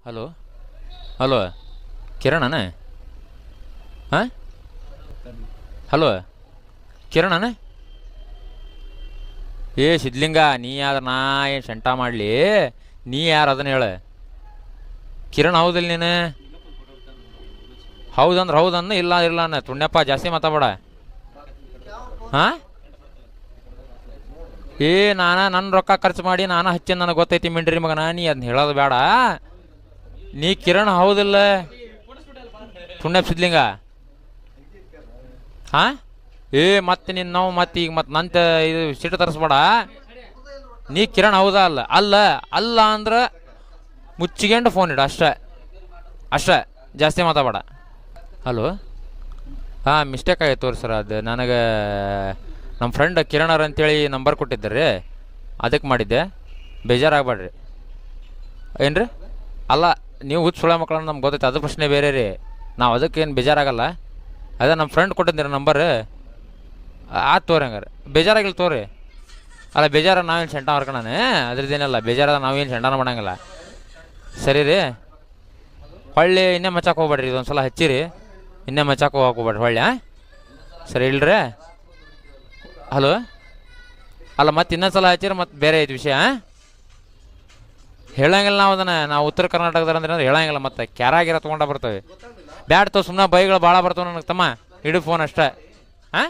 hello hello ಕಿರಣನ ಹಾಂ hello ಕಿರಣನ ಏ ಸಿದ್ಲಿಂಗ ನೀ ಯಾವ್ದು ನಾ ಏನು ಶಂಟ ಮಾಡಲಿ ನೀ ಯಾರು ಅದನ್ನ ಹೇಳ ಕಿರಣ್ ಹೌದಿಲ್ಲ ನೀನು ಹೌದಂದ್ರೆ ಹೌದನ್ನ ಇಲ್ಲ ಇಲ್ಲ ಅನ್ನ ತುಣ್ಯಪ್ಪ ಜಾಸ್ತಿ ಮಾತಾಡ ಹಾಂ ಏ ನನ್ನ ರೊಕ್ಕ ಖರ್ಚು ಮಾಡಿ ನಾನು ಹಚ್ಚಿ ನನಗೆ ಗೊತ್ತೈತಿ ಮಿಂಡ್ರಿ ಮಗನ ನೀ ಅದನ್ನ ಹೇಳೋದು ಬೇಡ ನೀ ಕಿರಣ್ ಹೌದಿಲ್ಲ ತುಣ್ಯಪ್ಪ ಸಿದ್ಲಿಂಗ ಹಾಂ ಏ ಮತ್ತೆ ನಿನ್ನ ನಾವು ಮತ್ತೆ ಈಗ ಮತ್ತೆ ನಂತ ಇದು ಸಿಟ್ಟು ತರಿಸ್ಬೇಡ ನೀ ಕಿರಣ್ ಹೌದಾ ಅಲ್ಲ ಅಲ್ಲ ಅಲ್ಲ ಅಂದ್ರೆ ಮುಚ್ಚಿಗೆಂಡು ಫೋನ್ ಇಡು ಅಷ್ಟೇ ಅಷ್ಟೇ ಜಾಸ್ತಿ ಮಾತಾಡ ಹಲೋ ಹಾಂ ಮಿಸ್ಟೇಕ್ ಆಗೈತೆ ತೋರಿ ಸರ್ ಅದು ನನಗೆ ನಮ್ಮ ಫ್ರೆಂಡ್ ಕಿರಣರ್ ಅಂತೇಳಿ ನಂಬರ್ ಕೊಟ್ಟಿದ್ದಾರೆ ಅದಕ್ಕೆ ಮಾಡಿದ್ದೆ ಬೇಜಾರಾಗಬೇಡ್ರಿ ಏನು ರೀ ಅಲ್ಲ ನೀವು ಹುಚ್ಚು ಸುಳ್ಳ ಮಕ್ಕಳನ್ನ ನಮ್ಗೆ ಗೊತ್ತೈತೆ ಅದು ಪ್ರಶ್ನೆ ಬೇರೆ ರೀ ನಾವು ಅದಕ್ಕೇನು ಬೇಜಾರಾಗಲ್ಲ ಅದೇ ನಮ್ಮ ಫ್ರೆಂಡ್ ಕೊಟ್ಟಿದ್ದೀರಿ ನಂಬರ್ ಆಯ್ತು ತೋರಿ ಹಂಗಾರೆ ಬೇಜಾರಾಗಿಲ್ಲ ತೋರಿ ಅಲ್ಲ ಬೇಜಾರ ನಾವೇನು ಸೆಂಟ ಮಾಡ್ಕೊಳನೆ ಅದ್ರದ್ದೇನಲ್ಲ ಬೇಜಾರದ ನಾವೇನು ಸೆಂಟನ ಮಾಡಂಗಿಲ್ಲ ಸರಿ ರೀ ಹೊಳ್ಳಿ ಇನ್ನೇ ಮಚ್ಚಾಕೆ ಹೋಗ್ಬೇಡ್ರಿ ಇದೊಂದು ಸಲ ಹಚ್ಚಿರಿ ಇನ್ನೇ ಮಚ್ಚಾಕೆ ಹೋಗ್ಬೇಡ್ರಿ ಹೊಳ್ಳಿ ಹಾಂ ಸರಿ ಇಲ್ರಿ ಹಲೋ ಅಲ್ಲ ಮತ್ತೆ ಇನ್ನೊಂದು ಸಲ ಹಚ್ಚಿರಿ ಮತ್ತೆ ಬೇರೆ ಐತೆ ವಿಷಯ ಹೇಳಂಗಿಲ್ಲ ನಾವು ಅದನ್ನು ನಾವು ಉತ್ತರ ಕರ್ನಾಟಕದ ಅಂದ್ರೆ ಹೇಳಂಗಿಲ್ಲ ಮತ್ತೆ ಕ್ಯಾರಾಗಿರ ತೊಗೊಂಡ ಬರ್ತವೆ ಬ್ಯಾಡ್ ತೋ ಸುಮ್ಮನೆ ಬೈಗಳು ಭಾಳ ಬರ್ತವೆ ನನಗೆ ತಮ್ಮ ಹಿಡು ಫೋನ್ ಅಷ್ಟೇ ಹಾಂ